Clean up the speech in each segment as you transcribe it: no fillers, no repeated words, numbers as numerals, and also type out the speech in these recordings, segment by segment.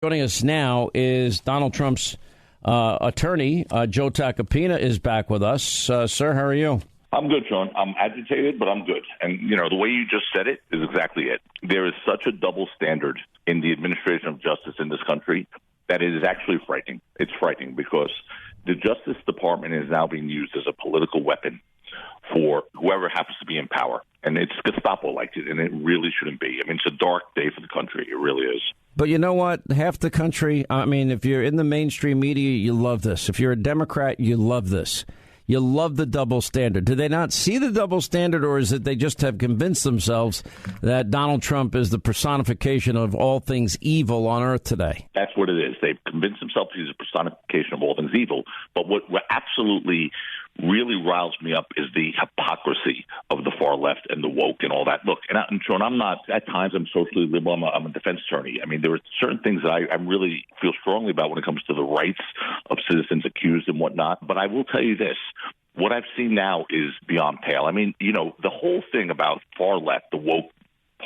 Joining us now is Donald Trump's attorney, Joe Tacopina, is back with us. Sir, how are you? I'm good, Sean. I'm agitated, but I'm good. And, you know, the way you just said it is exactly it. There is such a double standard in the administration of justice in this country that it is actually frightening. It's frightening because the Justice Department is now being used as a political weapon for whoever happens to be in power. And it's Gestapo-like, and it really shouldn't be. I mean, it's a dark day for the country. It really is. But you know what? Half the country, I mean, if you're in the mainstream media, you love this. If you're a Democrat, you love this. You love the double standard. Do they not see the double standard, or is it they just have convinced themselves that Donald Trump is the personification of all things evil on earth today? That's what it is. They've convinced themselves he's a personification of all things evil. But what absolutely really riles me up is the hypocrisy of the far left and the woke and all that. Look, and Sean, I'm not, at times I'm socially liberal. I'm a defense attorney. I mean, there are certain things that I really feel strongly about when it comes to the rights of citizens accused and whatnot. But I will tell you this. What I've seen now is beyond pale. I mean, you know, the whole thing about far left, the woke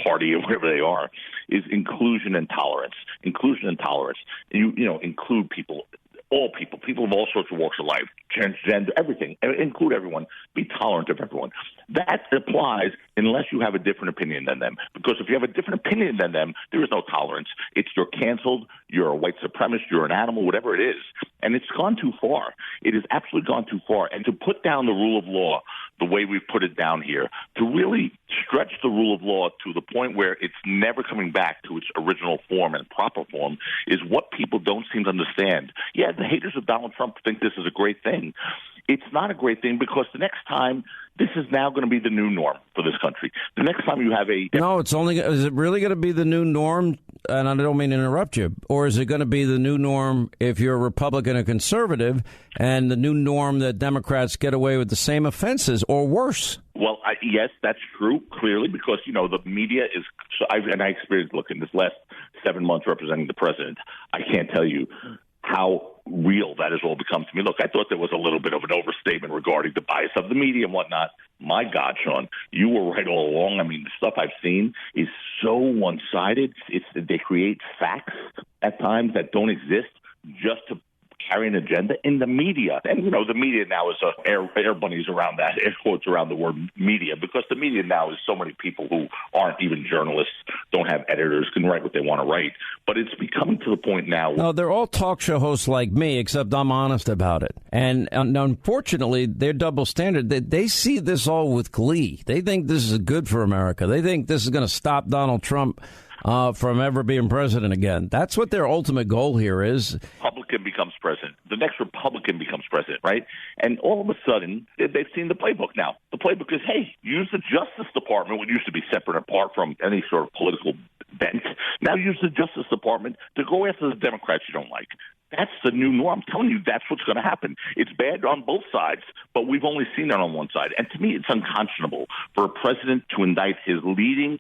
party or whatever they are, is inclusion and tolerance. Inclusion and tolerance. You know, include people. All people of all sorts of walks of life, transgender, everything, include everyone, be tolerant of everyone. That applies unless you have a different opinion than them. Because if you have a different opinion than them, there is no tolerance. It's you're canceled, you're a white supremacist, you're an animal, whatever it is. And it's gone too far. It has absolutely gone too far. And to put down the rule of law the way we've put it down here, to really stretch the rule of law to the point where it's never coming back to its original form and proper form, is what people don't seem to understand. Yeah, the haters of Donald Trump think this is a great thing. It's not a great thing because the next time, this is now going to be the new norm for this country. The next time you have a... No, is it really going to be the new norm? And I don't mean to interrupt you. Or is it going to be the new norm if you're a Republican or conservative, and the new norm that Democrats get away with the same offenses or worse? Well, yes, that's true, clearly, because, you know, the media is... I experienced, look, in this last 7 months representing the president, I can't tell you how real that has all become to me. Look, I thought there was a little bit of an overstatement regarding the bias of the media and whatnot. My God, Sean, you were right all along. I mean, the stuff I've seen is so one-sided. They create facts at times that don't exist just to carry an agenda in the media. And, you know, the media now is air bunnies around that, air quotes around the word media, because the media now is so many people who aren't even journalists, don't have editors, can write what they want to write. But it's becoming to the point now. No, they're all talk show hosts like me, except I'm honest about it. And unfortunately, they're double standard. They see this all with glee. They think this is good for America. They think this is going to stop Donald Trump from ever being president again. That's what their ultimate goal here is. Republican becomes president. The next Republican becomes president, right? And all of a sudden, they've seen the playbook now. The playbook is, hey, use the Justice Department, which used to be separate and apart from any sort of political bent. Now use the Justice Department to go after the Democrats you don't like. That's the new norm. I'm telling you, that's what's going to happen. It's bad on both sides, but we've only seen it on one side. And to me, it's unconscionable for a president to indict his leading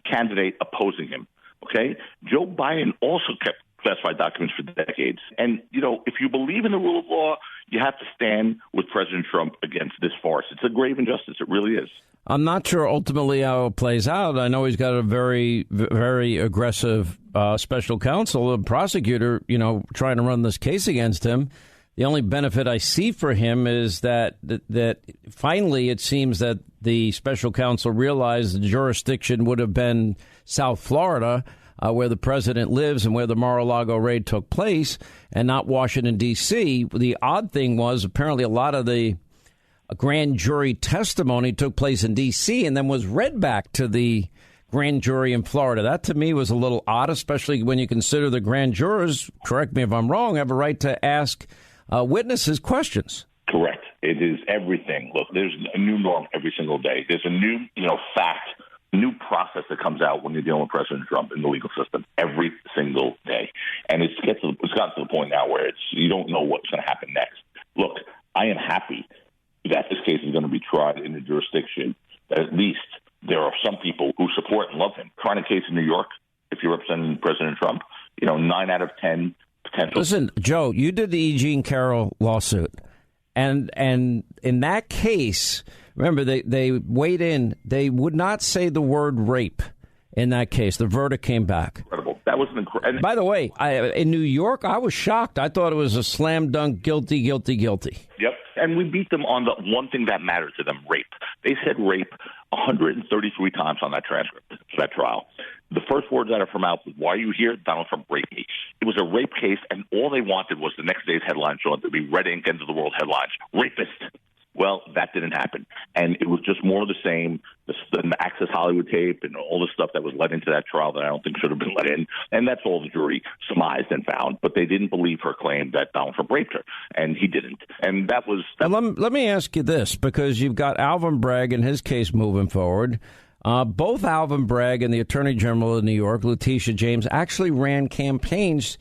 candidate opposing him. Okay? Joe Biden also kept classified documents for decades. And, you know, if you believe in the rule of law, you have to stand with President Trump against this farce. It's a grave injustice. It really is. I'm not sure ultimately how it plays out. I know he's got a very, very aggressive special counsel, a prosecutor, you know, trying to run this case against him. The only benefit I see for him is that finally it seems that the special counsel realized the jurisdiction would have been South Florida, where the president lives and where the Mar-a-Lago raid took place, and not Washington, D.C. The odd thing was apparently a lot of the grand jury testimony took place in D.C. and then was read back to the grand jury in Florida. That to me was a little odd, especially when you consider the grand jurors, correct me if I'm wrong, have a right to ask witnesses questions. Correct. It is everything. Look, there's a new norm every single day. There's a new, fact, new process that comes out when you're dealing with President Trump in the legal system every single day. And it's gotten to the point now where you don't know what's going to happen next. Look, I am happy that this case is going to be tried in a jurisdiction that at least there are some people who support and love him. Trying a case in New York, if you're representing President Trump, 9 out of 10 potential. Listen, Joe, you did the E.Jean Carroll lawsuit. And in that case, remember, they weighed in. They would not say the word rape in that case. The verdict came back. Incredible. That was an incredible. By the way, in New York, I was shocked. I thought it was a slam dunk, guilty, guilty, guilty. Yep. And we beat them on the one thing that mattered to them, rape. They said rape 133 times on that transcript for that trial. The first words out of her mouth was, "Why are you here? Donald Trump raped me." It was a rape case, and all they wanted was the next day's headline, Sean, to be red ink, end of the world headlines. Rapist. Well, that didn't happen. And it was just more of the same, the Access Hollywood tape and all the stuff that was let into that trial that I don't think should have been let in. And that's all the jury surmised and found. But they didn't believe her claim that Donald Trump raped her. And he didn't. And that was... Let me ask you this, because you've got Alvin Bragg and his case moving forward. Both Alvin Bragg and the Attorney General of New York, Letitia James, actually ran campaigns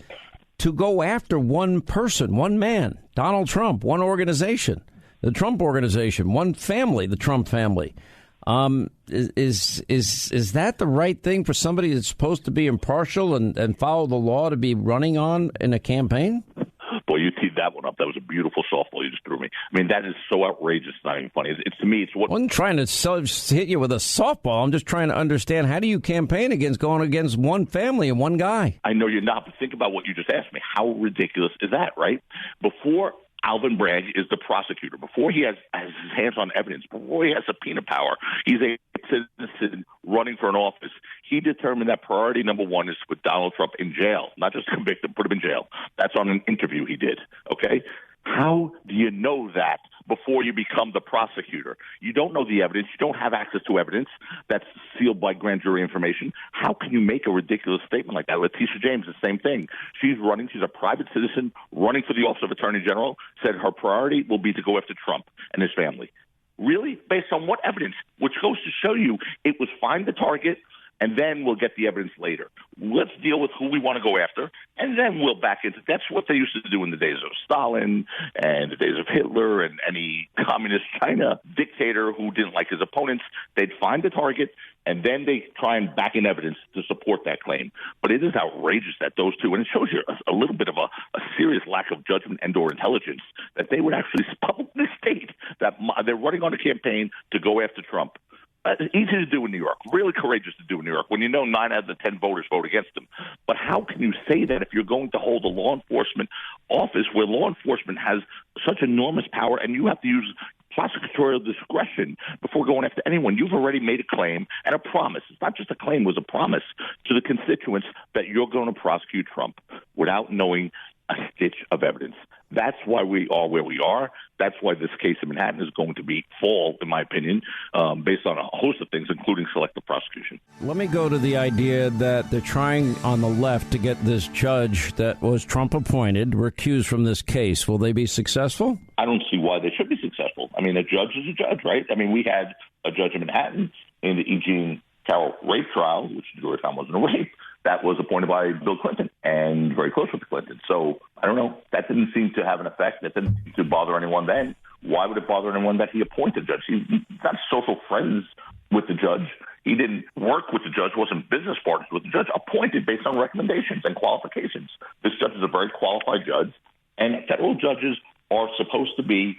to go after one person, one man, Donald Trump, one organization. The Trump Organization, one family, the Trump family. Is that the right thing for somebody that's supposed to be impartial and follow the law to be running on in a campaign? Boy, you teed that one up. That was a beautiful softball you just threw me. I mean, that is so outrageous. It's not even funny. It's to me, it's what... I wasn't trying to hit you with a softball. I'm just trying to understand, how do you campaign against going against one family and one guy? I know you're not, but think about what you just asked me. How ridiculous is that, right? Before Alvin Bragg is the prosecutor, before he has his hands on evidence, before he has subpoena power, he's a citizen running for an office. He determined that priority number one is to put Donald Trump in jail, not just convict him, put him in jail. That's on an interview he did, okay? How do you know that before you become the prosecutor? You don't know the evidence. You don't have access to evidence that's sealed by grand jury information. How can you make a ridiculous statement like that? Letitia James, the same thing. She's running. She's a private citizen running for the office of Attorney General, said her priority will be to go after Trump and his family. Really? Based on what evidence? Which goes to show you it was find the target, and then we'll get the evidence later. Let's deal with who we want to go after, and then we'll back into... That's what they used to do in the days of Stalin and the days of Hitler and any communist China dictator who didn't like his opponents. They'd find the target, and then they try and back in evidence to support that claim. But it is outrageous that those two, and it shows you a little bit of a serious lack of judgment and or intelligence, that they would actually publicly state that they're running on a campaign to go after Trump. Easy to do in New York, really courageous to do in New York, when you know 9 out of the 10 voters vote against them. But how can you say that if you're going to hold a law enforcement office where law enforcement has such enormous power and you have to use prosecutorial discretion before going after anyone? You've already made a claim and a promise. It's not just a claim, it was a promise to the constituents that you're going to prosecute Trump without knowing a stitch of evidence. That's why we are where we are. That's why this case in Manhattan is going to be fall, in my opinion, based on a host of things, including selective prosecution. Let me go to the idea that they're trying on the left to get this judge that was Trump appointed recused from this case. Will they be successful? I don't see why they should be successful. I mean, a judge is a judge, right? I mean, we had a judge in Manhattan in the E.Jean Carroll rape trial, which the jury found wasn't a rape. That was appointed by Bill Clinton and very close with Clinton. So I don't know. That didn't seem to have an effect. That didn't seem to bother anyone then. Why would it bother anyone that he appointed judge? He's not social friends with the judge. He didn't work with the judge, wasn't business partners with the judge, appointed based on recommendations and qualifications. This judge is a very qualified judge, and federal judges are supposed to be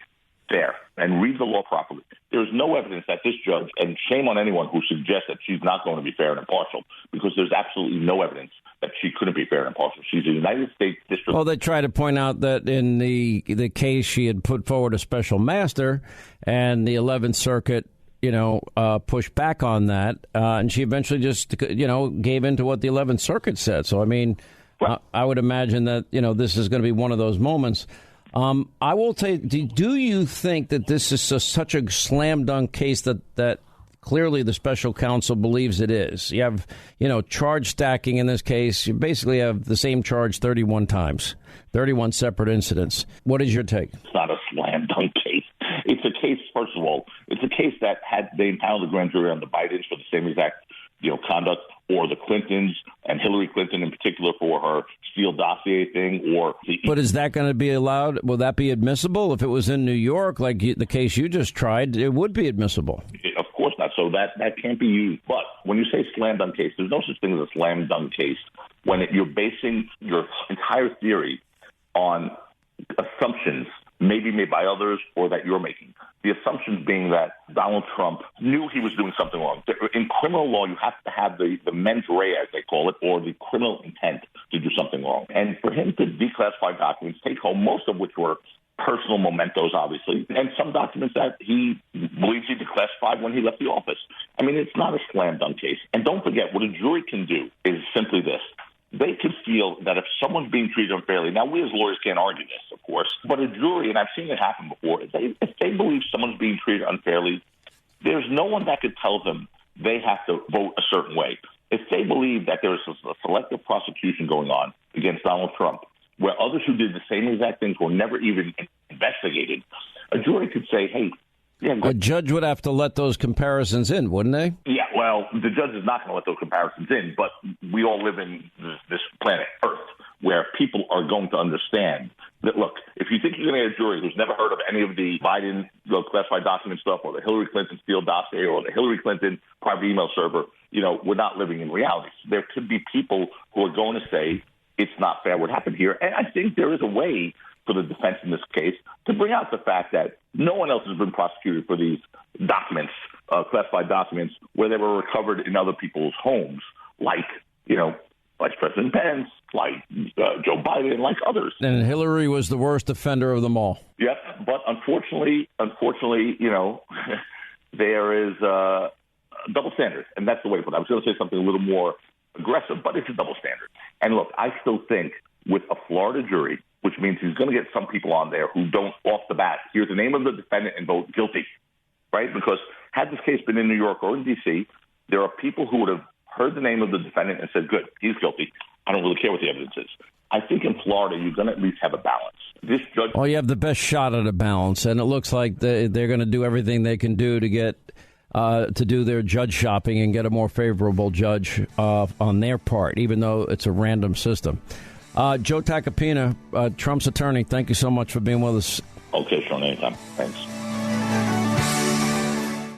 fair and read the law properly. There's no evidence that this judge, and shame on anyone who suggests that she's not going to be fair and impartial, because there's absolutely no evidence that she couldn't be fair and impartial. She's a United States district. Well, they try to point out that in the case she had put forward a special master, and the 11th Circuit, pushed back on that, and she eventually just, gave in to what the 11th Circuit said. So, I mean, right. I would imagine that, this is going to be one of those moments. I will tell you, do you think that this is such a slam dunk case that clearly the special counsel believes it is? You have, charge stacking in this case. You basically have the same charge 31 times, 31 separate incidents. What is your take? It's not a slam dunk case. It's a case, first of all, it's a case that had they impounded the grand jury on the Bidens for the same exact conduct, or the Clintons and Hillary Clinton in particular for her Steele dossier thing, or the... But is that going to be allowed? Will that be admissible? If it was in New York, like the case you just tried, it would be admissible. Of course not. So that can't be used. But when you say slam dunk case, there's no such thing as a slam dunk case when you're basing your entire theory on assumptions maybe made by others or that you're making. The assumption being that Donald Trump knew he was doing something wrong. In criminal law, you have to have the mens rea, as they call it, or the criminal intent to do something wrong. And for him to declassify documents, take home most of which were personal mementos, obviously, and some documents that he believes he declassified when he left the office. I mean, it's not a slam dunk case. And don't forget, what a jury can do is simply this. They could feel that if someone's being treated unfairly, now we as lawyers can't argue this, of course, but a jury, and I've seen it happen before, if they believe someone's being treated unfairly, there's no one that could tell them they have to vote a certain way. If they believe that there's a selective prosecution going on against Donald Trump, where others who did the same exact things were never even investigated, a jury could say, hey, yeah, a judge would have to let those comparisons in, wouldn't they? Yeah, well, the judge is not going to let those comparisons in, but we all live in this planet Earth where people are going to understand that, look, if you think you're going to get a jury who's never heard of any of the Biden classified document stuff or the Hillary Clinton Steele dossier or the Hillary Clinton private email server, we're not living in reality. There could be people who are going to say it's not fair what happened here, and I think there is a way for the defense in this case to bring out the fact that no one else has been prosecuted for these documents, classified documents, where they were recovered in other people's homes, like, Vice President Pence, like Joe Biden, like others. And Hillary was the worst offender of them all. Yep, but unfortunately, there is a double standard, and that's the way to put it. I was going to say something a little more aggressive, but it's a double standard. And look, I still think with a Florida jury, which means he's going to get some people on there who don't off the bat hear the name of the defendant and vote guilty, right? Because had this case been in New York or in D.C., there are people who would have heard the name of the defendant and said, good, he's guilty. I don't really care what the evidence is. I think in Florida, you're going to at least have a balance. This judge... Oh, you have the best shot at a balance, and it looks like they're going to do everything they can do to get to do their judge shopping and get a more favorable judge on their part, even though it's a random system. Joe Tacopina, Trump's attorney, thank you so much for being with us. Okay, Sean, anytime. Thanks.